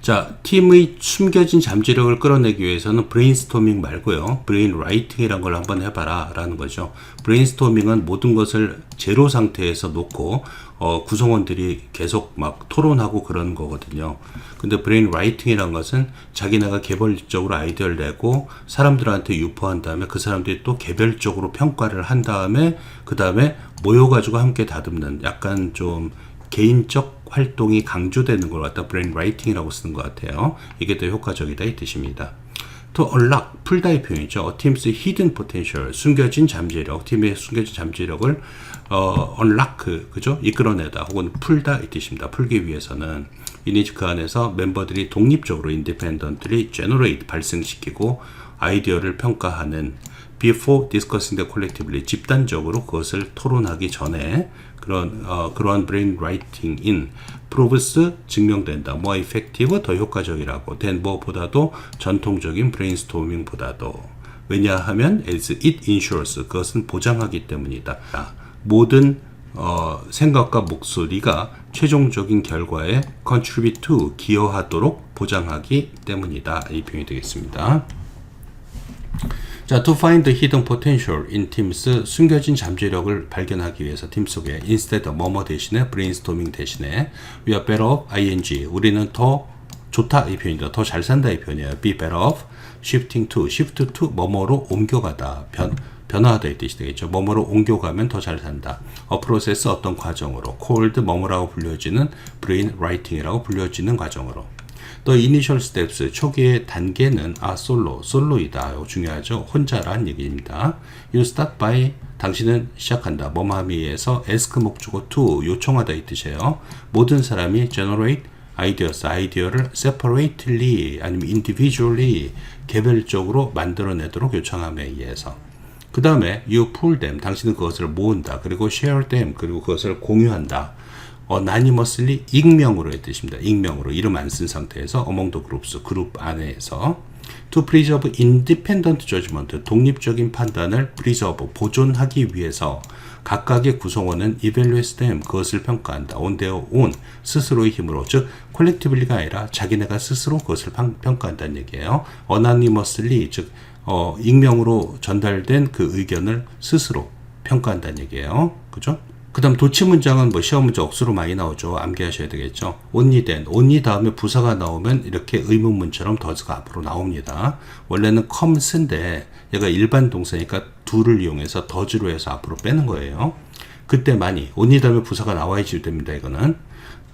자, 팀의 숨겨진 잠재력을 끌어내기 위해서는 브레인스토밍 말고요. 브레인라이팅이란 걸 한번 해봐라 라는 거죠. 브레인스토밍은 모든 것을 제로 상태에서 놓고 구성원들이 계속 막 토론하고 그러는 거거든요. 근데 브레인라이팅이란 것은 자기네가 개별적으로 아이디어를 내고 사람들한테 유포한 다음에 그 사람들이 또 개별적으로 평가를 한 다음에 그 다음에 모여가지고 함께 다듬는 약간 좀 개인적 활동이 강조되는 걸 갖다 브레인 라이팅이라고 쓰는 것 같아요. 이게 더 효과적이다 이 뜻입니다. To unlock, 풀다의 표현이죠. Team's hidden potential, 숨겨진 잠재력, 팀의 숨겨진 잠재력을 unlock, 그죠? 이끌어내다 혹은 풀다 이 뜻입니다. 풀기 위해서는 이니지 그 안에서 멤버들이 독립적으로 independently generate, 발생시키고 아이디어를 평가하는 before discussing the collectively, 집단적으로 그것을 토론하기 전에 그러한 brain writing인 proves, 증명된다. more effective, 더 효과적이라고. than 무엇보다도 전통적인 brainstorming보다도. 왜냐하면 as it ensures, 그것은 보장하기 때문이다. 모든 생각과 목소리가 최종적인 결과에 contribute to, 기여하도록 보장하기 때문이다. 이 표현이 되겠습니다. 자, to find the hidden potential in teams, 숨겨진 잠재력을 발견하기 위해서 팀 속에 instead 뭐뭐 대신에 brainstorming 대신에 we are better off ing, 우리는 더 좋다 이 표현이다. 더 잘 산다 이 표현이에요. be better off shifting to, shift to 뭐뭐로 옮겨가다, 변화하다 이 뜻이 되겠죠. 뭐뭐로 옮겨가면 더 잘 산다. a process, 어떤 과정으로. called 뭐뭐라고 불려지는 brain writing이라고 불려지는 과정으로. 또 initial steps, 초기의 단계는 솔로이다. 이거 중요하죠. 혼자란 얘기입니다. You start by, 당신은 시작한다. 뭐뭐함에 의해서 ask 목적어 to, 요청하다 이 뜻이에요. 모든 사람이 generate ideas, 아이디어를 separately 아니면 individually, 개별적으로 만들어내도록 요청함에 의해서. 그 다음에 you pull them, 당신은 그것을 모은다. 그리고 share them, 그리고 그것을 공유한다. anonymously, 익명으로의 뜻입니다. 익명으로, 이름 안 쓴 상태에서 among the groups, 그룹 안에서. to preserve independent judgment, 독립적인 판단을 preserve, 보존하기 위해서 각각의 구성원은 evaluate them, 그것을 평가한다. on their own, 스스로의 힘으로, 즉 collectively가 아니라 자기네가 스스로 그것을 평가한다는 얘기예요. anonymously, 즉 익명으로 전달된 그 의견을 스스로 평가한다는 얘기예요. 그죠? 그 다음 도치 문장은 뭐 시험 문제 억수로 많이 나오죠. 암기하셔야 되겠죠. only then, only 다음에 부사가 나오면 이렇게 의문문처럼 does가 앞으로 나옵니다. 원래는 comes인데 얘가 일반 동사니까 do를 이용해서 does로 해서 앞으로 빼는 거예요. 그때만이 only 다음에 부사가 나와야지 됩니다. 이거는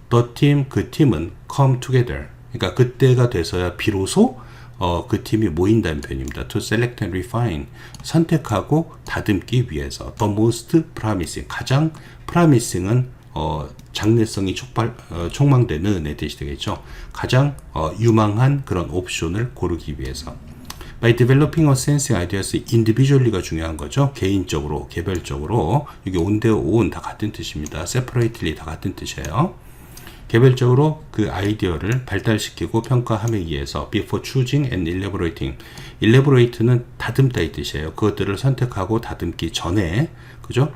the team, 그 팀은 come together, 그러니까 그때가 돼서야 비로소 그 팀이 모인다는 표현입니다. To select and refine, 선택하고 다듬기 위해서. The most promising, 가장 promising은 장래성이 촉망되는 의 뜻이 되겠죠. 가장 유망한 그런 옵션을 고르기 위해서. By developing a sensing ideas individually가 중요한 거죠. 개인적으로, 개별적으로. 이게 on their own 다 같은 뜻입니다. separately 다 같은 뜻이에요. 개별적으로 그 아이디어를 발달시키고 평가함에 의해서 before choosing and elaborating, elaborate는 다듬다 이 뜻이에요. 그것들을 선택하고 다듬기 전에, 그죠?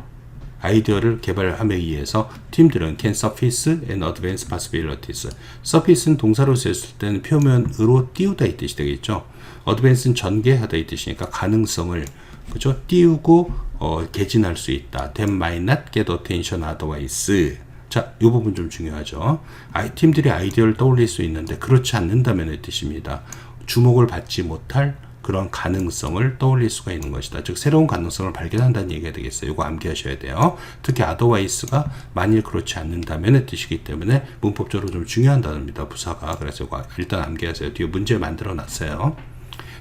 아이디어를 개발함에 의해서 팀들은 can surface and advance possibilities. surface는 동사로 쓰였을 때는 표면으로 띄우다 이 뜻이 되겠죠. advance는 전개하다 이 뜻이니까 가능성을, 그죠? 띄우고 개진할 수 있다. That might not get attention otherwise. 자, 이 부분 좀 중요하죠. 팀들이 아이디어를 떠올릴 수 있는데 그렇지 않는다면의 뜻입니다. 주목을 받지 못할 그런 가능성을 떠올릴 수가 있는 것이다. 즉 새로운 가능성을 발견한다는 얘기가 되겠어요. 이거 암기하셔야 돼요. 특히 otherwise가 만일 그렇지 않는다면의 뜻이기 때문에 문법적으로 좀 중요한 단어입니다. 부사가. 그래서 이거 일단 암기하세요. 뒤에 문제 만들어 놨어요.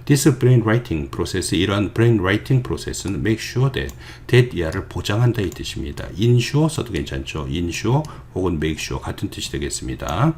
This brain writing process, 이러한 brain writing process는 make sure that 이하를 보장한다 이 뜻입니다. ensure 써도 괜찮죠. ensure 혹은 make sure 같은 뜻이 되겠습니다.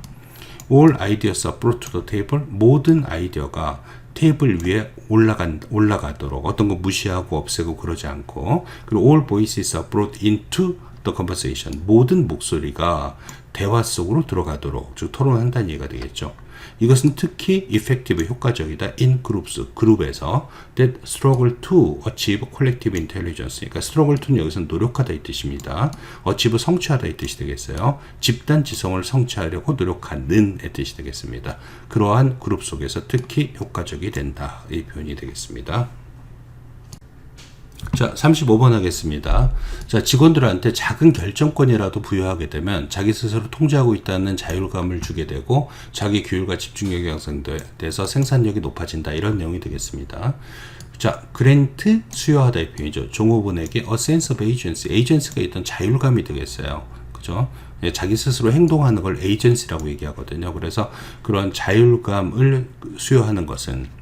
All ideas are brought to the table, 모든 아이디어가 테이블 위에 올라가도록, 어떤 거 무시하고 없애고 그러지 않고, 그리고 all voices are brought into the conversation. 모든 목소리가 대화 속으로 들어가도록, 즉 토론한다는 얘기가 되겠죠. 이것은 특히 effective, 효과적이다. in groups, 그룹에서 that struggle to achieve collective intelligence. 그러니까 struggle to는 여기서 노력하다 이 뜻입니다. achieve, 성취하다 이 뜻이 되겠어요. 집단 지성을 성취하려고 노력하는 의 뜻이 되겠습니다. 그러한 그룹 속에서 특히 효과적이 된다. 이 표현이 되겠습니다. 자, 35번 하겠습니다. 자, 직원들한테 작은 결정권이라도 부여하게 되면 자기 스스로 통제하고 있다는 자율감을 주게 되고 자기 규율과 집중력이 향상돼서 생산력이 높아진다. 이런 내용이 되겠습니다. 자, 그랜트, 수여하다 이 표현이죠. 종업원에게 a sense of agency, 에이전시가 있던 자율감이 되겠어요. 그죠? 자기 스스로 행동하는 걸 에이전시라고 얘기하거든요. 그래서 그런 자율감을 수여하는 것은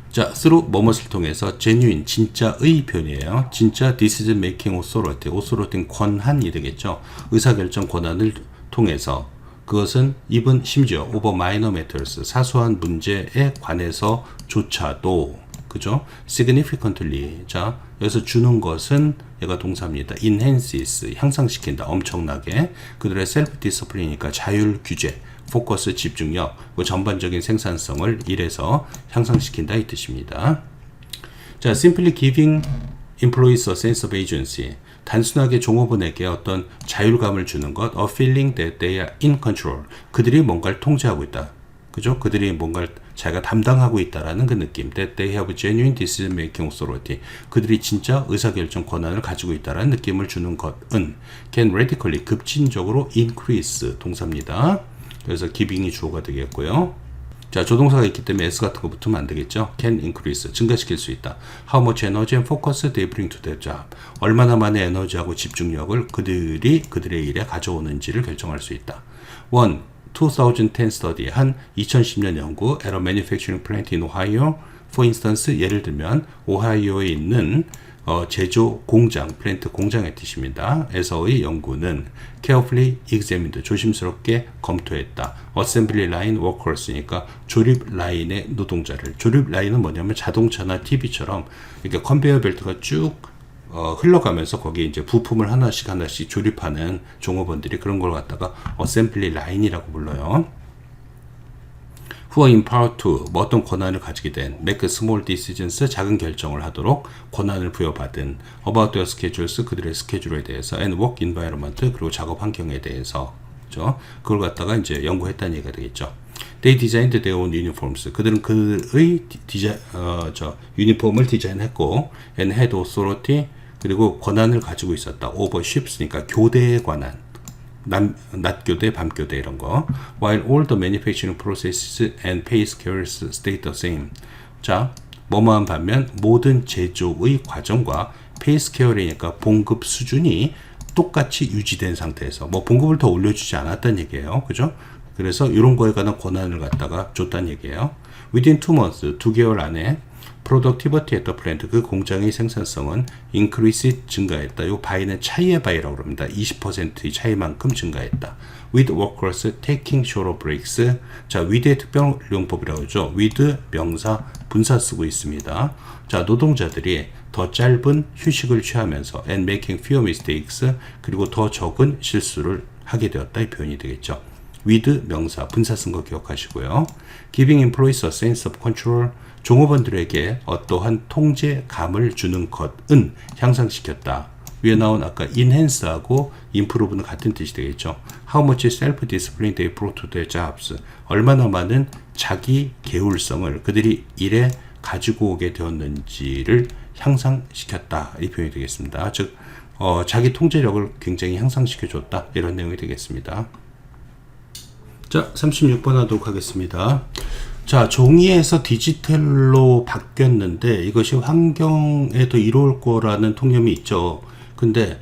자, through 뭐뭇을 통해서 genuine, 진짜의 표현이에요. 진짜 decision making authority, authority는 권한이 되겠죠. 의사결정 권한을 통해서 그것은 even 심지어 over minor matters, 사소한 문제에 관해서조차도 그죠? significantly, 자, 여기서 주는 것은 얘가 동사입니다. enhances, 향상시킨다. 엄청나게. 그들의 self-discipline이니까 자율 규제, 포커스, 집중력, 그 전반적인 생산성을 일에서 향상시킨다 이 뜻입니다. 자, simply giving employees a sense of agency. 단순하게 종업원에게 어떤 자율감을 주는 것, a feeling that they are in control. 그들이 뭔가를 통제하고 있다. 그죠? 그들이 뭔가를 자기가 담당하고 있다라는 그 느낌. That they have genuine decision making authority. 그들이 진짜 의사결정 권한을 가지고 있다라는 느낌을 주는 것은 can radically, 급진적으로 increase, 동사입니다. 그래서 giving이 주어가 되겠고요. 자, 조동사가 있기 때문에 s 같은 거 붙으면 안 되겠죠. can increase, 증가시킬 수 있다. How much energy and focus they bring to their job. 얼마나 많은 에너지하고 집중력을 그들이 그들의 일에 가져오는지를 결정할 수 있다. 2010 study, 한 2010년 연구 at a manufacturing plant in Ohio. For instance, 예를 들면 오하이오에 있는 제조 공장, 플랜트 공장의 뜻입니다. 에서의 연구는 carefully examined, 조심스럽게 검토했다. assembly line workers니까 조립 라인의 노동자를. 조립 라인은 뭐냐면 자동차나 TV처럼 이렇게 컨베이어 벨트가 쭉 흘러가면서 거기에 이제 부품을 하나씩 조립하는 종업원들이 그런 걸 갖다가 assembly line이라고 불러요. who are empowered to, 뭐 어떤 권한을 가지게 된 make small decisions, 작은 결정을 하도록 권한을 부여받은 about their schedules, 그들의 스케줄에 대해서 and work environment, 그리고 작업 환경에 대해서 그죠? 그걸 갖다가 이제 연구했다는 얘기가 되겠죠. They designed their own uniforms. 그들은 그의 유니폼을 디자인했고 and had authority, 그리고 권한을 가지고 있었다. over ships니까 교대에 관한, 낮교대, 밤교대 이런 거. While all the manufacturing processes and pay scales stayed the same. 자, 뭐뭐한 반면 모든 제조의 과정과 pay scale이니까 봉급 수준이 똑같이 유지된 상태에서 뭐 봉급을 더 올려주지 않았다는 얘기예요. 그죠? 그래서 이런 거에 관한 권한을 갖다가 줬다는 얘기예요. Within 2 months, 2개월 안에 productivity at the plant, 그 공장의 생산성은 increase, 증가했다. 이 by는 차이의 by라고 합니다. 20%의 차이만큼 증가했다. With workers taking shorter breaks. 자, with의 특별용법이라고 하죠. with 명사 분사 쓰고 있습니다. 자, 노동자들이 더 짧은 휴식을 취하면서 and making fewer mistakes, 그리고 더 적은 실수를 하게 되었다. 이 표현이 되겠죠. with 명사 분사 쓴 거 기억하시고요. Giving employees a sense of control. 종업원들에게 어떠한 통제감을 주는 것은 향상시켰다. 위에 나온 아까 enhance하고 improve는 같은 뜻이 되겠죠. How much self-discipline they brought to their jobs. 얼마나 많은 자기 계율성을 그들이 일에 가지고 오게 되었는지를 향상시켰다. 이 표현이 되겠습니다. 즉, 자기 통제력을 굉장히 향상시켜줬다. 이런 내용이 되겠습니다. 자, 36번 하도록 하겠습니다. 자, 종이에서 디지털로 바뀌었는데 이것이 환경에도 이로울 거라는 통념이 있죠. 근데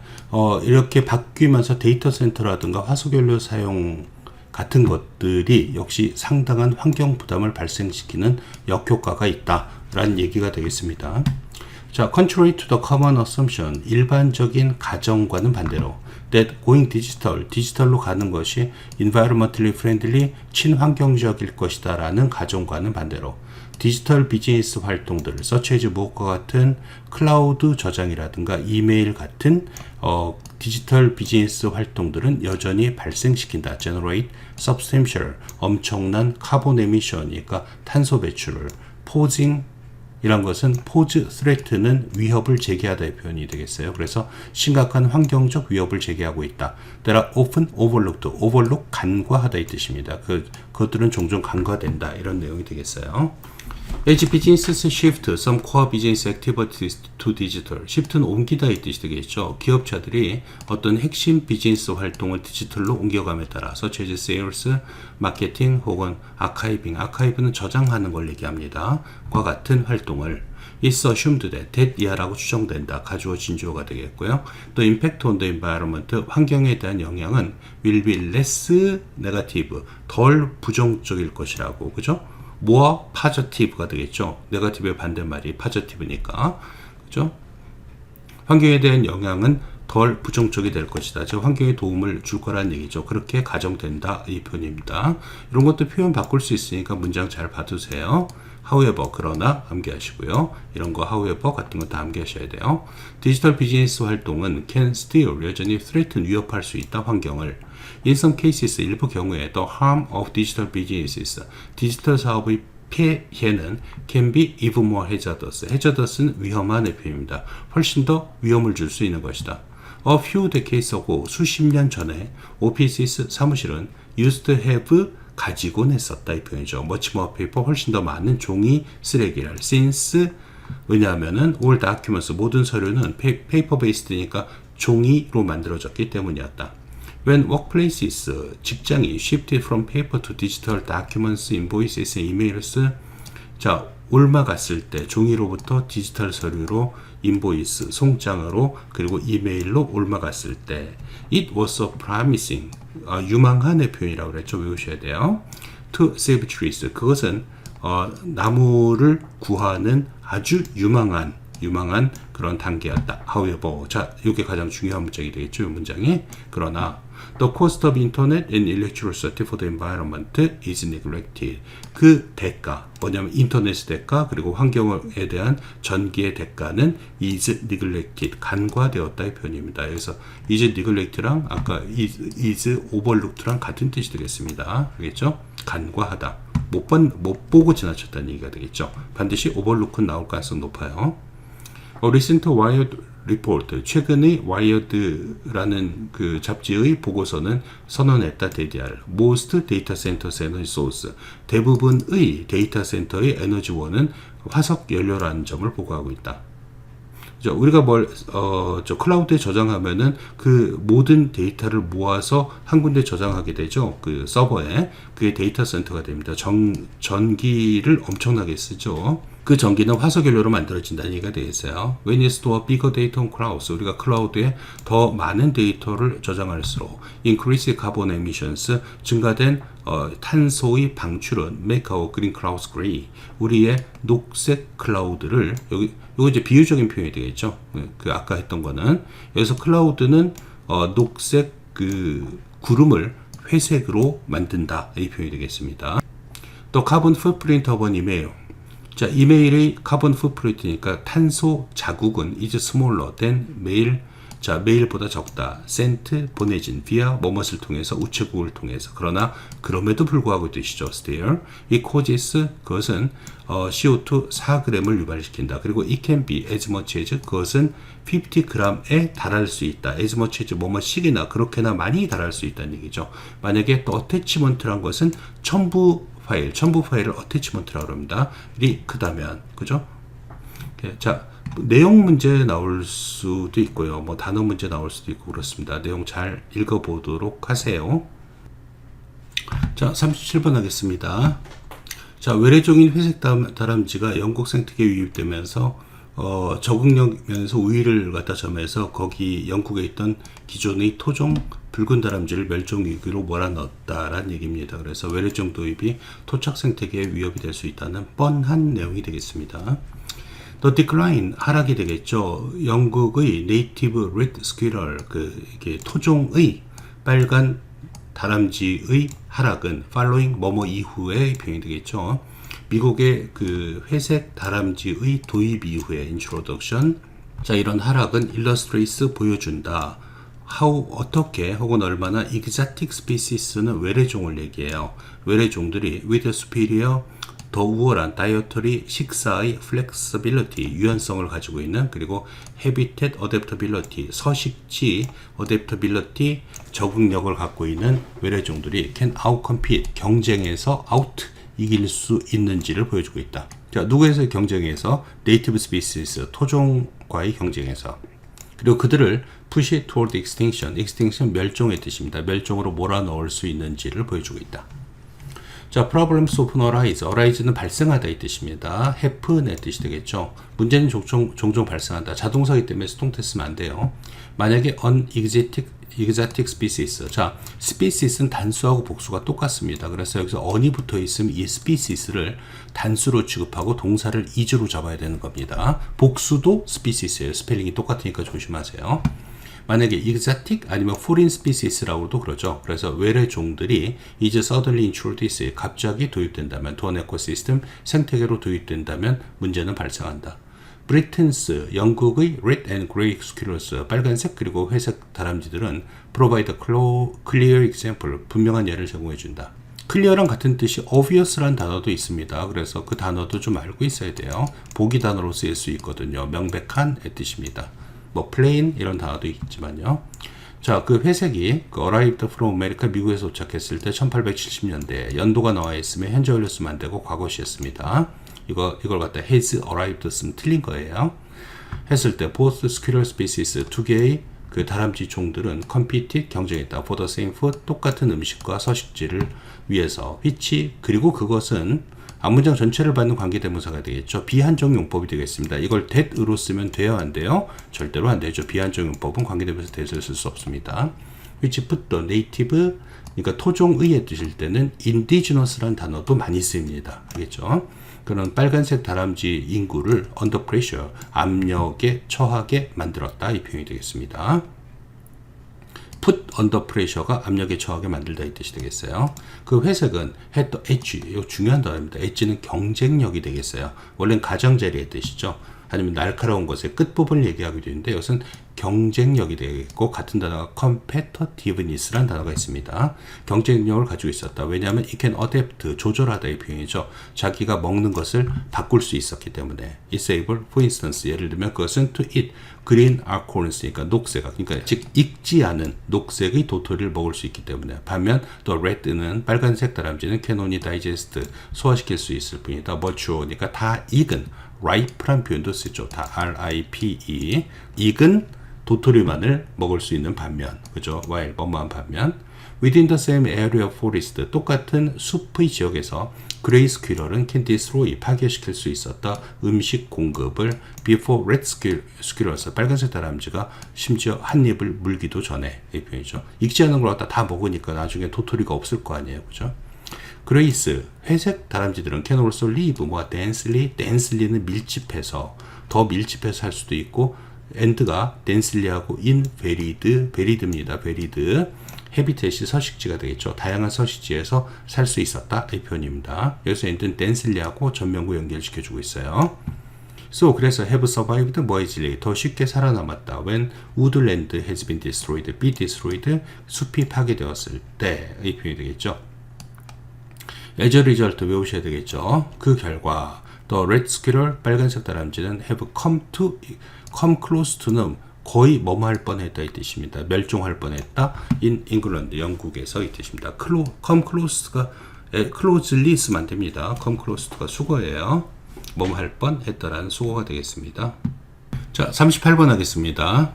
이렇게 바뀌면서 데이터 센터라든가 화석연료 사용 같은 것들이 역시 상당한 환경 부담을 발생시키는 역효과가 있다라는 얘기가 되겠습니다. 자, contrary to the common assumption, 일반적인 가정과는 반대로 that going digital, 디지털로 가는 것이 environmentally friendly, 친환경적일 것이다 라는 가정과는 반대로 디지털 비즈니스 활동들, such as 무엇과 같은 클라우드 저장이라든가 이메일 같은 디지털 비즈니스 활동들은 여전히 발생시킨다. generate substantial, 엄청난 카본 에미션, 그러니까 탄소 배출을. posing 이란 것은 pose threat는 위협을 제기하다의 표현이 되겠어요. 그래서 심각한 환경적 위협을 제기하고 있다. That are often overlooked. overlook 간과하다 이 뜻입니다. 그것들은 종종 간과된다. 이런 내용이 되겠어요. As businesses shift some core business activities to digital. shift는 옮기다 이 뜻이 되겠죠. 기업체들이 어떤 핵심 비즈니스 활동을 디지털로 옮겨감에 따라 such as sales, 마케팅 혹은 아카이빙. 아카이브는 저장하는 걸 얘기합니다. 과 같은 활동을 It's assumed that 이하라고 추정된다. 가주어진 주어가 되겠고요. 또 impact on the environment. 환경에 대한 영향은 will be less negative. 덜 부정적일 것이라고. 그죠? more positive가 되겠죠. 네거티브의 반대말이 positive니까. 그죠? 환경에 대한 영향은 덜 부정적이 될 것이다. 즉 환경에 도움을 줄 거란 얘기죠. 그렇게 가정된다. 이 표현입니다. 이런 것도 표현 바꿀 수 있으니까 문장 잘 봐두세요. however, 그러나 암기하시고요. 이런 거 however 같은 거 다 암기하셔야 돼요. 디지털 비즈니스 활동은 can still 여전히 threaten 위협할 수 있다. 환경을. In some cases 일부 경우에 the harm of digital businesses 디지털 사업의 폐해는 can be even more hazardous. hazardous는 위험한 표현입니다. 훨씬 더 위험을 줄 수 있는 것이다. A few decades ago 수십 년 전에 offices 사무실은 used to have 가지곤 했었다 이 표현이죠. much more paper 훨씬 더 많은 종이 쓰레기를 since 왜냐하면은 all documents 모든 서류는 paper based니까 종이로 만들어졌기 때문이었다. When workplaces 직장이 shifted from paper to digital documents, invoices, emails 자 옮아갔을 때 종이로부터 디지털 서류로 인보이스, 송장으로 그리고 이메일로 옮아갔을 때 it was so promising 유망한의 표현이라고 그랬죠. 외우셔야 돼요. To save trees 그것은 나무를 구하는 아주 유망한 그런 단계였다. However, 자, 이게 가장 중요한 문장이 되겠죠. 이 문장이. 그러나 the cost of internet and electricity for the environment is neglected. 그 대가, 뭐냐면 인터넷의 대가 그리고 환경에 대한 전기의 대가는 is neglected, 간과되었다의 표현입니다. 그래서 is neglected랑 아까 is overlooked랑 같은 뜻이 되겠습니다. 알겠죠? 간과하다. 못 보고 지나쳤다는 얘기가 되겠죠. 반드시 overlook은 나올 가능성이 높아요. recent Wired report, 최근의 Wired라는 그 잡지의 보고서는 선언했다. DDR, most data centers energy source, 대부분의 데이터 센터의 에너지원은 화석 연료라는 점을 보고하고 있다. 우리가 클라우드에 저장하면은 그 모든 데이터를 모아서 한 군데 저장하게 되죠. 그 서버에. 그게 데이터 센터가 됩니다. 전기를 엄청나게 쓰죠. 그 전기는 화석연료로 만들어진다는 얘기가 되겠어요. When you store bigger data on clouds, 우리가 클라우드에 더 많은 데이터를 저장할수록 increase carbon emissions, 증가된 탄소의 방출은 make our green clouds gray, 우리의 녹색 클라우드를 요거 이제 비유적인 표현이 되겠죠. 그 아까 했던 거는 여기서 클라우드는 녹색 그 구름을 회색으로 만든다 이 표현이 되겠습니다. 또 carbon footprint of an email. 자, 이메일의 카본 풋프린트니까 탄소 자국은 is smaller than mail. 자, 메일보다 적다. sent 보내진 via 뭐뭇을 통해서 우체국을 통해서. 그러나 그럼에도 불구하고 뜻이죠. still. 이 causes 그것은 CO2 4g을 유발시킨다. 그리고 it can be as much as 그것은 50g에 달할 수 있다. as much as 뭐뭐씩이나 그렇게나 많이 달할 수 있다는 얘기죠. 만약에 또 attachment란 것은 첨부 파일을 어태치먼트라고 합니다. 이 크다면, 그죠? 자, 내용 문제 나올 수도 있고요. 뭐 단어 문제 나올 수도 있고 그렇습니다. 내용 잘 읽어보도록 하세요. 자, 37번 하겠습니다. 자, 외래종인 회색 다람쥐가 영국 생태계에 유입되면서 적응력 면에서 우위를 갖다 점해서 거기 영국에 있던 기존의 토종 붉은 다람쥐를 멸종 위기로 몰아넣었다라는 얘기입니다. 그래서 외래종 도입이 토착 생태계에 위협이 될 수 있다는 뻔한 내용이 되겠습니다. The decline, 하락이 되겠죠. 영국의 native red squirrel, 이게 토종의 빨간 다람쥐의 하락은 following 뭐뭐 이후의 표현이 되겠죠. 미국의 그 회색 다람쥐의 도입 이후의 introduction. 자, 이런 하락은 illustrates 보여준다. 어떻게 혹은 얼마나 exotic species는 외래종을 얘기해요. 외래종들이 with superior 더 우월한 다이어터리 식사의 flexibility 유연성을 가지고 있는 그리고 habitat adaptability 서식지 adaptability 적응력을 갖고 있는 외래종들이 can outcompete 경쟁에서 out 이길 수 있는지를 보여주고 있다. 자, 누구에서의 경쟁에서 native species 토종과의 경쟁에서 그리고 그들을 push toward extinction 멸종의 뜻입니다. 멸종으로 몰아넣을 수 있는지를 보여주고 있다. 자, problems often arise는 발생하다 이 뜻입니다. happen의 뜻이 되겠죠. 문제는 종종 발생한다. 자동사기 때문에 수동태 쓰면 안 돼요. 만약에 exotic species. 자, species는 단수하고 복수가 똑같습니다. 그래서 여기서 on이 붙어 있으면 이 species를 단수로 취급하고 동사를 is로 잡아야 되는 겁니다. 복수도 species예요. 스펠링이 똑같으니까 조심하세요. 만약에 exotic 아니면 foreign species라고도 그러죠. 그래서 외래 종들이 이제 suddenly introduced 갑자기 도입된다면 to an ecosystem 생태계로 도입된다면 문제는 발생한다. Britain's 영국의 red and grey squirrels 빨간색 그리고 회색 다람쥐들은 provide a clear example 분명한 예를 제공해 준다. clear랑 같은 뜻이 obvious라는 단어도 있습니다. 그래서 그 단어도 좀 알고 있어야 돼요. 보기 단어로 쓰일 수 있거든요. 명백한의 뜻입니다. 뭐 plain 이런 단어도 있지만요. 자, 그 회색이 arrived from America 미국에서 도착했을 때 1870년대 연도가 나와 있으면 현재 완료 쓰면 안 되고 과거시였습니다. 이걸 갖다 has arrived 쓰면 틀린 거예요. 했을 때 both squirrel species 두 개의 그 다람쥐 종들은 competed 경쟁했다. for the same food 똑같은 음식과 서식지를 위해서 which 그리고 그것은 앞문장 전체를 받는 관계대명사가 되겠죠. 비한정 용법이 되겠습니다. 이걸 that으로 쓰면 돼요, 안 돼요? 절대로 안 되죠. 비한정 용법은 관계대명사 that을 쓸 수 없습니다. which put the native 그러니까 토종의의 뜻일 때는 indigenous라는 단어도 많이 쓰입니다. 알겠죠? 그런 빨간색 다람쥐 인구를 under pressure 압력에 처하게 만들었다 이 표현이 되겠습니다. put under pressure가 압력에 처하게 만들다 이 뜻이 되겠어요. 그 회색은 had the edge, 이거 중요한 단어입니다. edge는 경쟁력이 되겠어요. 원래는 가장자리의 뜻이죠. 아니면 날카로운 것의 끝부분을 얘기하기도 했는데 이것은 경쟁력이 되겠고 같은 단어가 competitiveness라는 단어가 있습니다. 경쟁력을 가지고 있었다. 왜냐하면 it can adapt, 조절하다 이 표현이죠. 자기가 먹는 것을 바꿀 수 있었기 때문에 it's able, for instance, 예를 들면 그것은 to eat green acorns니까 녹색, 그러니까 즉 익지 않은 녹색의 도토리를 먹을 수 있기 때문에 반면 the red는 빨간색 다람쥐는 can only digest, 소화시킬 수 있을 뿐이다. mature니까 다 익은 ripe란 표현도 쓰죠. 다 R-I-P-E 익은 도토리만을 먹을 수 있는 반면, 그죠? while 뭐뭐한 반면 within the same area of forest 똑같은 숲의 지역에서 gray squirrel은 can destroy 파괴시킬 수 있었다. 음식 공급을 before red squirrels 빨간색 다람쥐가 심지어 한 입을 물기도 전에 이 표현이죠. 익지 않은 걸 갖다 다 먹으니까 나중에 도토리가 없을 거 아니에요, 그죠? 그레이스 회색 다람쥐들은 can also live 뭐가 densely는 밀집해서 더 밀집해서 살 수도 있고 and가 densely하고 in varied입니다. varied habitat이 서식지가 되겠죠. 다양한 서식지에서 살 수 있었다 이 표현입니다. 여기서 and는 densely하고 전면구 연결시켜주고 있어요. So 그래서 have survived more easily 더 쉽게 살아남았다. When woodland has been destroyed, be destroyed 숲이 파괴되었을 때 이 표현이 되겠죠. as a result 외우셔야 되겠죠. 그 결과 the red squirrel 빨간색 다람쥐는 have come close to는 거의 뭐뭐할 뻔했다 이 뜻입니다. 멸종할 뻔했다. in England 영국에서 이 뜻입니다. come close가 closely 쓰면 안 됩니다. come close to가 수거예요. 뭐뭐할 뻔했다라는 수거가 되겠습니다. 자, 38번 하겠습니다.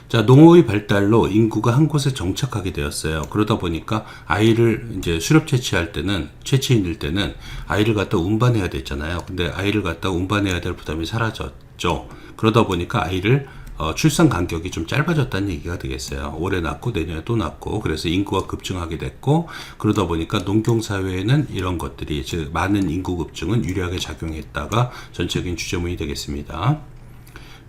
자, 농업의 발달로 인구가 한 곳에 정착하게 되었어요. 그러다 보니까 아이를 이제 수렵 채취할 때는, 채취인일 때는 아이를 갖다 운반해야 됐잖아요. 근데 아이를 갖다 운반해야 될 부담이 사라졌죠. 그러다 보니까 아이를 출산 간격이 좀 짧아졌다는 얘기가 되겠어요. 올해 낳고 내년에 또 낳고 그래서 인구가 급증하게 됐고 그러다 보니까 농경사회에는 이런 것들이 즉 많은 인구 급증은 유리하게 작용했다가 전체적인 주제문이 되겠습니다.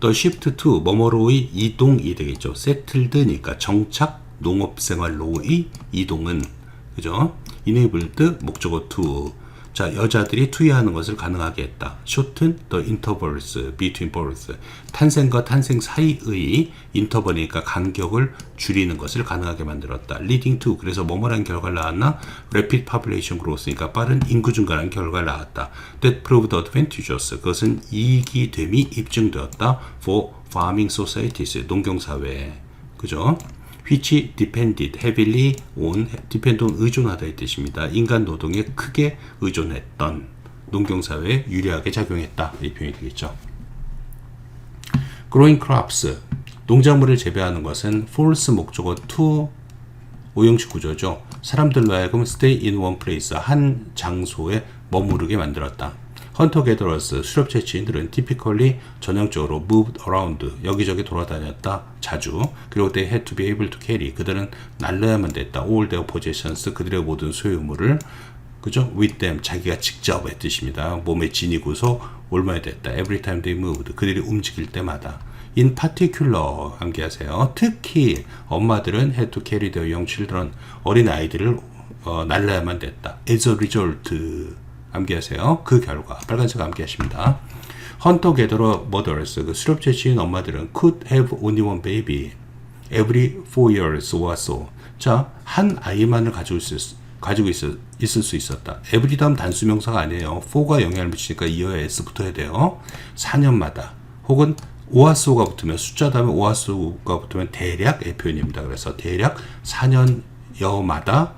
The shift to 뭐뭐로의 이동이 되겠죠. settled니까 정착 농업생활로의 이동은 그죠? enabled 목적어 to 자, 여자들이 투여하는 것을 가능하게 했다. shorten the intervals between births. 탄생과 탄생 사이의 인터벌이니까 간격을 줄이는 것을 가능하게 만들었다. leading to, 그래서 뭐뭐라는 결과를 낳았나? rapid population growth니까 빠른 인구 증가라는 결과를 낳았다. that proved advantageous, 그것은 이익이 됨이 입증되었다. for farming societies, 농경사회에. 그죠? which depended heavily on, depend on 의존하다 이 뜻입니다. 인간 노동에 크게 의존했던 농경사회에 유리하게 작용했다 이 표현이 되겠죠. growing crops, 농작물을 재배하는 것은 false 목적어 to 오형식 구조죠. 사람들로 하여금 stay in one place, 한 장소에 머무르게 만들었다. 헌터 게더러스, 수렵 채취인들은 typically 전형적으로 moved around, 여기저기 돌아다녔다, 자주. 그리고 they had to be able to carry, 그들은 날려야만 됐다. all their possessions, 그들의 모든 소유물을, 그죠? with them, 자기가 직접의 뜻입니다. 몸에 지니고서 옮아야 됐다. every time they moved, 그들이 움직일 때마다. in particular, 암기하세요. 특히 엄마들은 had to carry their young children, 어린 아이들을 날려야만 됐다. as a result, 암기하세요. 그 결과, 빨간색 암기하십니다. 헌터 게더러 mothers, 그 수렵 채취인 엄마들은 could have only one baby every 4 years or so. 자, 한 아이만을 가지고 있을 수 있었다. every 다음 단수명사가 아니에요. 4가 영향을 미치니까 이어에 s 붙어야 돼요. 4년마다 혹은 오아소가 붙으면, 숫자 다음에 오아소가 붙으면 대략의 표현입니다. 그래서 대략 4년여마다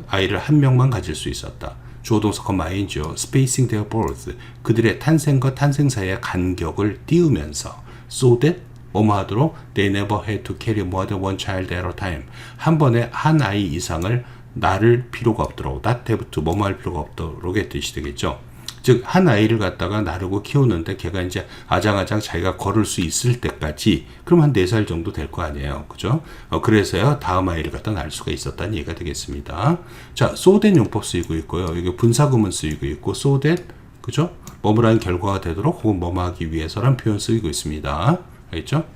아이를 한 명만 가질 수 있었다. 주어동사 컴마인이죠. spacing their birth, 그들의 탄생과 탄생 사이의 간격을 띄우면서 so that 뭐뭐 하도록 they never had to carry more than one child at a time, 한 번에 한 아이 이상을 낳을 필요가 없도록, that have to 뭐뭐 할 필요가 없도록의 뜻이 되겠죠. 즉, 한 아이를 갖다가 나르고 키우는데 걔가 이제 아장아장 자기가 걸을 수 있을 때까지, 그럼 한 4살 정도 될 거 아니에요. 그죠? 그래서야 다음 아이를 갖다 낳을 수가 있었다는 얘기가 되겠습니다. 자, so that 용법 쓰이고 있고요. 여기 분사구문 쓰이고 있고, so that, 그죠? 뭐뭐라는 결과가 되도록 혹은 뭐뭐 하기 위해서란 표현 쓰이고 있습니다. 알겠죠?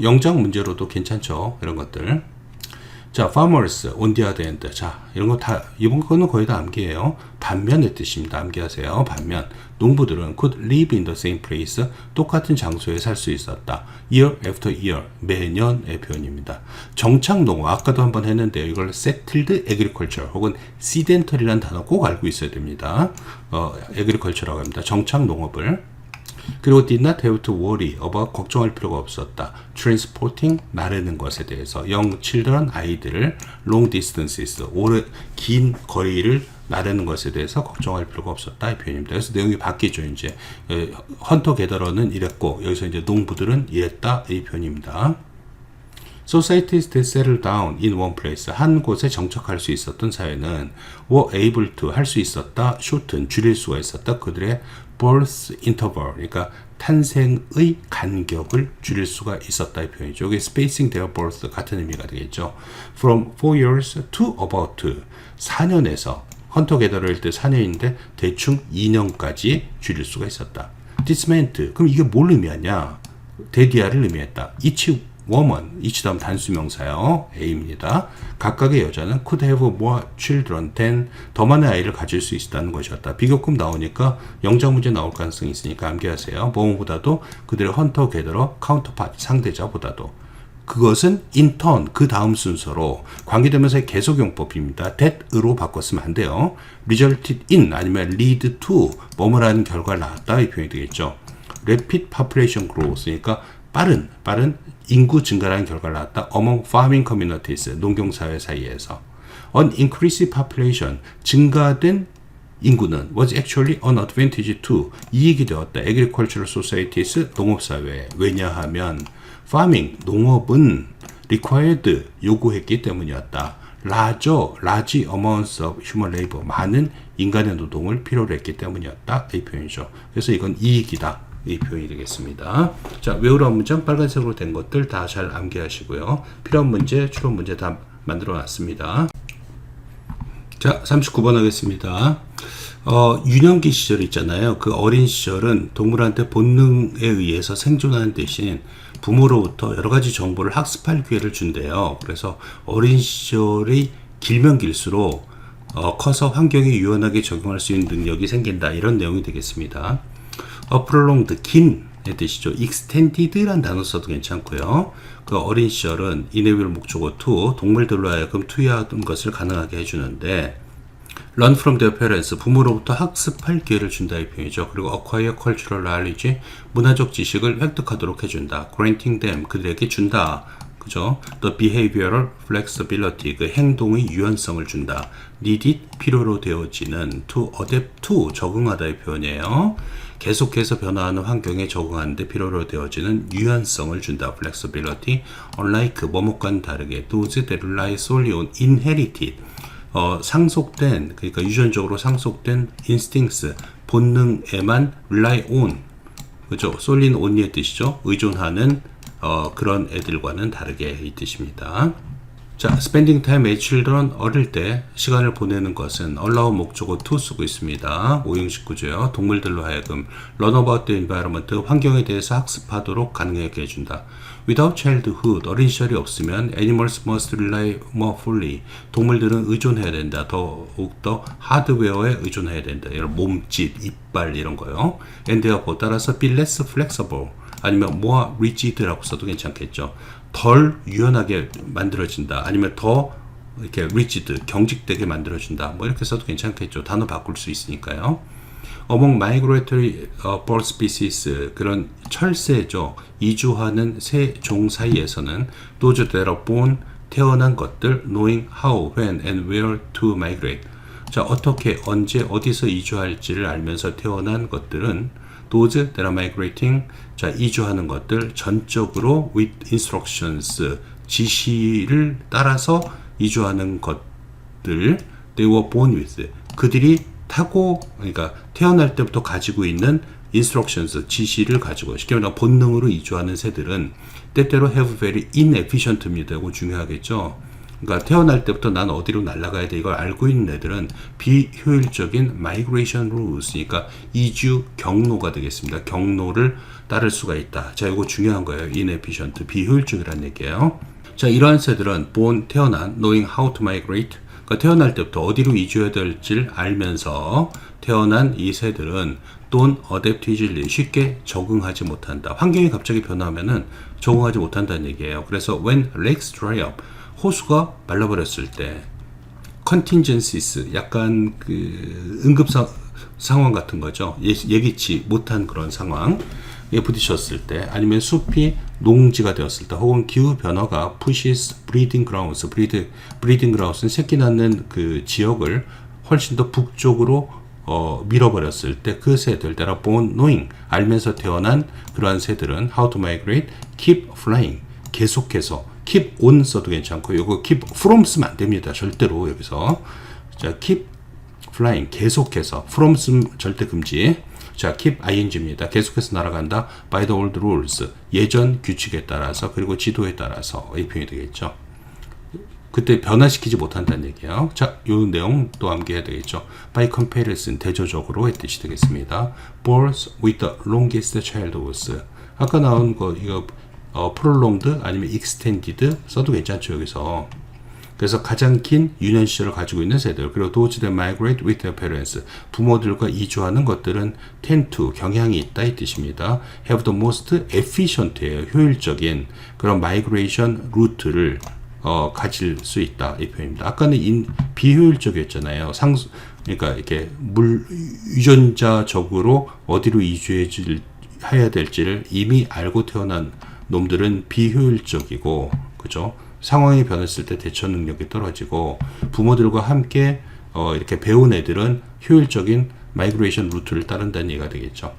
영장 문제로도 괜찮죠? 이런 것들. 자, farmers, on the other hand. 자, 이런 거 다, 이번 거는 거의 다 암기예요. 반면의 뜻입니다. 암기하세요. 반면. 농부들은 could live in the same place, 똑같은 장소에 살 수 있었다. year after year, 매년의 표현입니다. 정착농업, 아까도 한번 했는데요. 이걸 settled agriculture 혹은 sedental이라는 단어 꼭 알고 있어야 됩니다. agriculture라고 합니다. 정착농업을. 그리고 did not have to worry about, 걱정할 필요가 없었다. transporting, 나르는 것에 대해서. young children, 아이들을 long distances, 긴 거리를 나르는 것에 대해서 걱정할 필요가 없었다 이 표현입니다. 그래서 내용이 바뀌죠. 이제 헌터 게더러는 이랬고, 여기서 이제 농부들은 이랬다 이 표현입니다. Societies that settle down in one place, 한 곳에 정착할 수 있었던 사회는 were able to, 할 수 있었다, shorten, 줄일 수가 있었다, 그들의 birth interval, 그러니까 탄생의 간격을 줄일 수가 있었다 이 표현이죠. 이게 spacing their birth 같은 의미가 되겠죠. From 4 years to about, 4년에서, 헌터 게더러일 때 4년인데 대충 2년까지 줄일 수가 있었다. This meant, 그럼 이게 뭘 의미하냐? 데디아를 의미했다. each woman, each 다음 단수명사요. A입니다. 각각의 여자는 could have more children than, 더 많은 아이를 가질 수 있다는 것이었다. 비교급 나오니까 영장 문제 나올 가능성이 있으니까 암기하세요. 뭐뭐보다도 그들의 헌터 게더러 카운터파트, 상대자보다도. 그것은 in turn, 그 다음 순서로, 관계대명사의 계속용법입니다. that으로 바꿨으면 안 돼요. resulted in 아니면 lead to, 뭐뭐라는 결과를 낳았다 이 표현이 되겠죠. rapid population growth, 그러니까 빠른 인구 증가라는 결과를 낳았다. among farming communities, 농경사회 사이에서. an increased population, 증가된 인구는 was actually an advantage to, 이익이 되었다. agricultural societies, 농업사회. 왜냐하면 farming, 농업은 required, 요구했기 때문이었다. large amounts of human labor, 많은 인간의 노동을 필요로 했기 때문이었다. 이 표현이죠. 그래서 이건 이익이다. 이 표현이 되겠습니다. 자, 외우라는 문장 빨간색으로 된 것들 다 잘 암기하시고요. 필요한 문제, 추론 문제 다 만들어 놨습니다. 자, 39번 하겠습니다. 유년기 시절 있잖아요. 그 어린 시절은 동물한테 본능에 의해서 생존하는 대신 부모로부터 여러 가지 정보를 학습할 기회를 준대요. 그래서 어린 시절이 길면 길수록 커서 환경에 유연하게 적용할 수 있는 능력이 생긴다. 이런 내용이 되겠습니다. prolonged, 긴의 뜻이죠. extended라는 단어 써도 괜찮고요. 그 어린 시절은 인애별 목적어 to, 동물들로 하여금 투여하는 것을 가능하게 해주는데, learn from their parents, 부모로부터 학습할 기회를 준다 이 표현이죠. 그리고 acquire cultural knowledge, 문화적 지식을 획득하도록 해준다. granting them, 그들에게 준다. 그죠? The behavioral flexibility, 그 행동의 유연성을 준다. needed, 필요로 되어지는, to adapt to, 적응하다 의 표현이에요. 계속해서 변화하는 환경에 적응하는데 필요로 되어지는 유연성을 준다. flexibility, unlike, 뭐뭐과는 다르게, those that rely solely on inherited, 상속된, 그러니까 유전적으로 상속된 instincts, 본능에만 rely on, 그죠? solely on의 뜻이죠. 의존하는 그런 애들과는 다르게 이 뜻입니다. 자, spending time with children, 어릴 때 시간을 보내는 것은 allow 목적어 to 쓰고 있습니다. 오형식 구조요. 동물들로 하여금 learn about the environment, 환경에 대해서 학습하도록 가능하게 해준다. Without childhood, 어린 시절이 없으면 animals must rely more fully, 동물들은 의존해야 된다. 더욱더 하드웨어에 의존해야 된다. 이런 몸짓, 이빨 이런 거요. and therefore, 따라서 be less flexible, 아니면 more rigid라고 써도 괜찮겠죠. 덜 유연하게 만들어진다. 아니면 더 이렇게 rigid, 경직되게 만들어진다. 뭐 이렇게 써도 괜찮겠죠. 단어 바꿀 수 있으니까요. Among migratory bird species, 그런 철새죠. 이주하는 새 종 사이에서는 those that are born, 태어난 것들, knowing how, when, and where to migrate. 자, 어떻게, 언제, 어디서 이주할지를 알면서 태어난 것들은 those that are migrating, 자, 이주하는 것들, 전적으로 with instructions, 지시를 따라서 이주하는 것들, they were born with, 그들이 타고, 그러니까 태어날 때부터 가지고 있는 instructions, 지시를 가지고, 쉽게 말하면 본능으로 이주하는 새들은 때때로 have very inefficient입니다. 이거 중요하겠죠. 그러니까 태어날 때부터 난 어디로 날아가야 돼 이걸 알고 있는 애들은 비효율적인 migration rules, 그러니까 이주 경로가 되겠습니다. 경로를 따를 수가 있다. 자, 이거 중요한 거예요. inefficient, 비효율적이라는 얘기예요. 자, 이러한 새들은 born, 태어난, knowing how to migrate, 그러니까 태어날 때부터 어디로 이주해야 될지를 알면서 태어난 이 새들은 don't adapt easily, 쉽게 적응하지 못한다. 환경이 갑자기 변화하면은 적응하지 못한다는 얘기예요. 그래서 when lakes dry up, 호수가 말라버렸을 때, contingencies, 약간 그 응급 상황 같은 거죠. 예기치 못한 그런 상황에 부딪혔을 때, 아니면 숲이 농지가 되었을 때, 혹은 기후 변화가 pushes breeding grounds, breeding grounds는 새끼 낳는 그 지역을 훨씬 더 북쪽으로 밀어버렸을 때, 그 새들, that are born knowing, 알면서 태어난 그러한 새들은 how to migrate, keep flying, 계속해서, keep on 써도 괜찮고, 이거 keep from 쓰면 안 됩니다. 절대로 여기서. 자, keep flying, 계속해서. from 쓰면 절대 금지. 자, keep ing입니다. 계속해서 날아간다. by the old rules, 예전 규칙에 따라서, 그리고 지도에 따라서 이 표현이 되겠죠. 그때 변화시키지 못한다는 얘기예요. 자, 이 내용 또 암기해야 되겠죠. by comparison, 대조적으로 의 뜻이 되겠습니다. birds with the longest childhoods, 아까 나온 거 이거 prolonged 아니면 extended 써도 괜찮죠, 여기서. 그래서 가장 긴 유년 시절을 가지고 있는 새들, 그리고 those that migrate with their parents, 부모들과 이주하는 것들은 tend to, 경향이 있다 이 뜻입니다. have the most efficient예요, 효율적인 그런 migration route를 가질 수 있다 이 표현입니다. 아까는 비효율적이었잖아요. 그러니까 이렇게 유전자적으로 어디로 이주해야 될지를 이미 알고 태어난 놈들은 비효율적이고, 그죠? 상황이 변했을 때 대처 능력이 떨어지고, 부모들과 함께 이렇게 배운 애들은 효율적인 마이그레이션 루트를 따른다는 얘기가 되겠죠.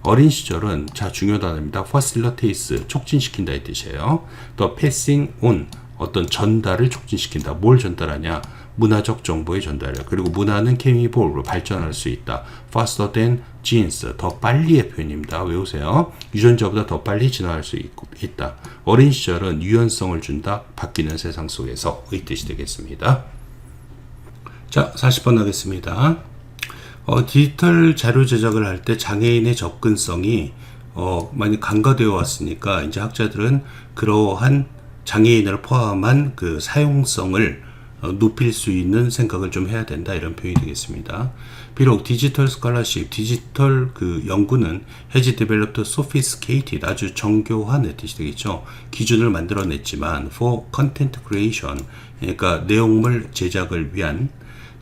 어린 시절은, 자, 중요 단어입니다. facilitates, 촉진시킨다 이 뜻이에요. 또 passing on, 어떤 전달을 촉진시킨다. 뭘 전달하냐? 문화적 정보의 전달이야. 그리고 문화는 can evolve, 발전할 수 있다. faster than genes, 더 빨리의 표현입니다. 외우세요. 유전자보다 더 빨리 진화할 수 있다. 어린 시절은 유연성을 준다. 바뀌는 세상 속에서 의 뜻이 되겠습니다. 자, 40번 하겠습니다. 디지털 자료 제작을 할 때 장애인의 접근성이 많이 간과되어 왔으니까 이제 학자들은 그러한 장애인을 포함한 그 사용성을 높일 수 있는 생각을 좀 해야 된다, 이런 표현이 되겠습니다. 비록 디지털 스칼러십, 디지털 그 연구는 has developed sophisticated, 아주 정교한 뜻이 되겠죠. 기준을 만들어냈지만 for content creation, 그러니까 내용물 제작을 위한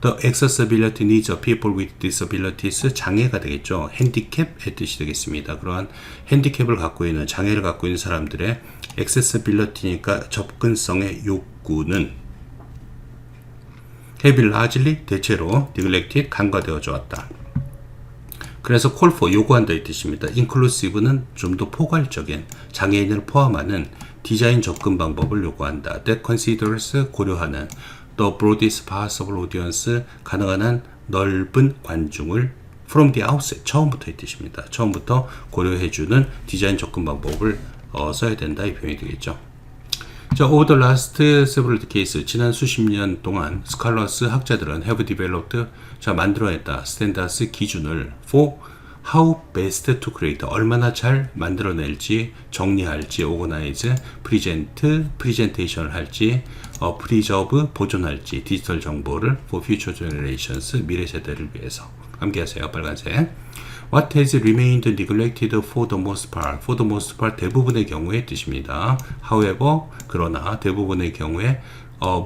the accessibility needs of people with disabilities, 장애가 되겠죠. 핸디캡의 뜻이 되겠습니다. 그러한 핸디캡을 갖고 있는, 장애를 갖고 있는 사람들의 accessibility니까 접근성의 욕구는 have largely, 대체로 neglected, 간과되어져 왔다. 그래서 call for, 요구한다 이 뜻입니다. inclusive는 좀 더 포괄적인, 장애인을 포함하는 디자인 접근 방법을 요구한다. that considers, 고려하는 the broadest possible audience, 가능한 한 넓은 관중을 from the outset, 처음부터 이 뜻입니다. 처음부터 고려해주는 디자인 접근 방법을 써야 된다, 이 표현이 되겠죠. 자, over the last several decades, 지난 수십 년 동안 scholars, 학자들은 have developed, 자, 만들어냈다, standards, 기준을 for how best to create, 얼마나 잘 만들어낼지, 정리할지, organize, present, presentation을 할지, preserve, 보존할지, 디지털 정보를 for future generations, 미래 세대를 위해서. 함께 하세요. 빨간색. What has remained neglected for the most part, for the most part, 대부분의 경우의 뜻입니다. However, 그러나 대부분의 경우에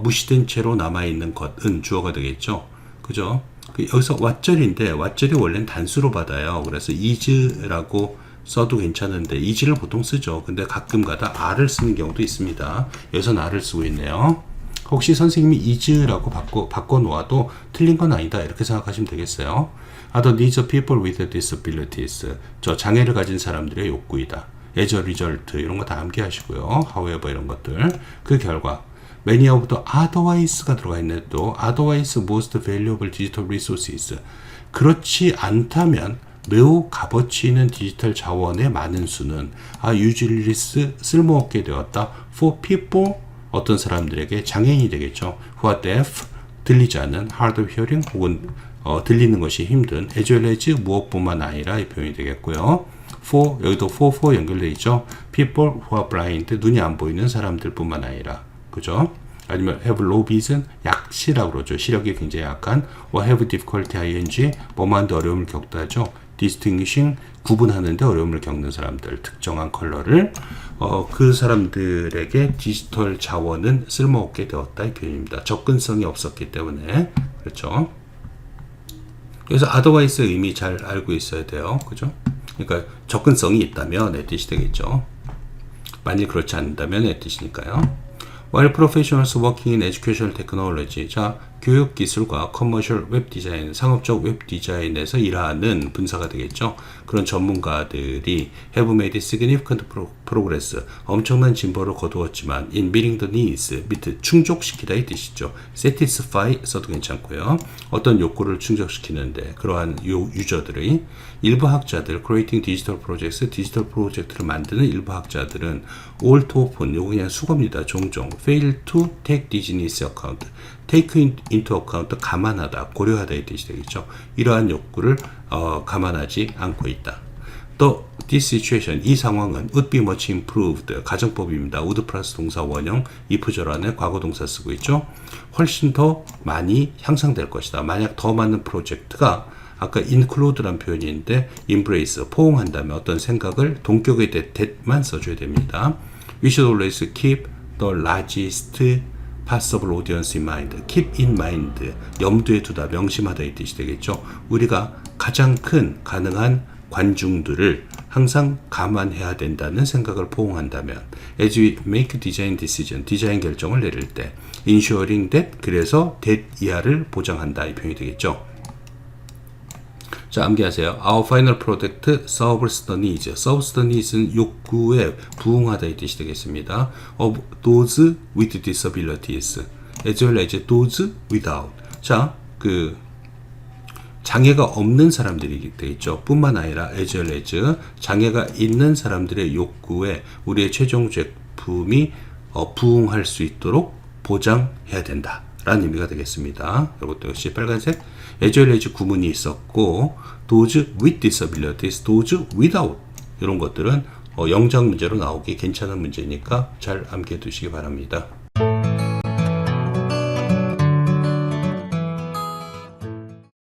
무시된 채로 남아있는 것은 주어가 되겠죠. 그죠? 여기서 왓절인데 왓절이 원래는 단수로 받아요. 그래서 is라고 써도 괜찮은데 is를 보통 쓰죠. 근데 가끔가다 a를 쓰는 경우도 있습니다. 여기서는 a를 쓰고 있네요. 혹시 선생님이 is라고 바꿔놓아도 틀린 건 아니다, 이렇게 생각하시면 되겠어요. Other needs of people with disabilities, 저 장애를 가진 사람들의 욕구이다. as a result, 이런 거 다 함께 하시고요. however, 이런 것들. 그 결과 many of the otherwise가 들어가 있네. 또 otherwise most valuable digital resources, 그렇지 않다면 매우 값어치 있는 디지털 자원의 많은 수는 usually 쓸모없게 되었다. for people, 어떤 사람들에게, 장애인이 되겠죠. who are deaf, 들리지 않는, hard of hearing, 혹은 들리는 것이 힘든, as well as, 무엇뿐만 아니라, 이 표현이 되겠고요. for, 여기도 for 연결되어 있죠. people who are blind, 눈이 안 보이는 사람들 뿐만 아니라, 그죠? 아니면 have low vision, 약시라고 그러죠. 시력이 굉장히 약한, or have difficulty ing, 뭐만데 어려움을 겪다 하죠. distinguishing, 구분하는데 어려움을 겪는 사람들, 특정한 컬러를, 그 사람들에게 디지털 자원은 쓸모없게 되었다, 이 표현입니다. 접근성이 없었기 때문에. 그렇죠. 그래서 otherwise의 의미 잘 알고 있어야 돼요. 그죠? 그러니까 접근성이 있다면 의 뜻이 되겠죠. 만일 그렇지 않다면 의 뜻이니까요. While professionals working in educational technology, 자, 교육 기술과 commercial 웹 디자인, 상업적 웹 디자인에서 일하는 분사가 되겠죠. 그런 전문가들이 have made significant progress, 엄청난 진보를 거두었지만 in meeting the needs, 밑에 충족시키다 이 뜻이죠. satisfy 써도 괜찮고요. 어떤 욕구를 충족시키는데 그러한 유저들의 일부 학자들, creating digital projects, 디지털 프로젝트를 만드는 일부 학자들은 all to open, 요거 그냥 수거입니다. 종종 fail to take these needs account, take into account, 감안하다, 고려하다 이 뜻이 되겠죠. 이러한 욕구를 감안하지 않고 있다. 또 this situation, 이 상황은 would be much improved, 가정법입니다. would 플러스 동사 원형, if 절안에 과거 동사 쓰고 있죠. 훨씬 더 많이 향상될 것이다. 만약 더 많은 프로젝트가, 아까 include란 표현이 있는데 embrace, 포옹한다면 어떤 생각을, 동격의 that만 써줘야 됩니다. We should always keep the largest possible audience in mind, keep in mind, 염두에 두다, 명심하다 이 뜻이 되겠죠. 우리가 가장 큰 가능한 관중들을 항상 감안해야 된다는 생각을 포옹한다면, as we make design decision, 디자인 결정을 내릴 때, ensuring that, 그래서 that 이하를 보장한다 이 표현이 되겠죠. 자, 암기하세요. Our final product serves the needs. serves the needs는 욕구에 부응하다 이 뜻이 되겠습니다. of those with disabilities, as well as those without. 자, 그 장애가 없는 사람들이 되겠죠. 뿐만 아니라 as well as, 장애가 있는 사람들의 욕구에 우리의 최종 제품이 부응할 수 있도록 보장해야 된다 라는 의미가 되겠습니다. 이것도 역시 빨간색 as well as 구문이 있었고, those with disabilities, those without, 이런 것들은 영작 문제로 나오기 괜찮은 문제니까 잘 암기해 두시기 바랍니다.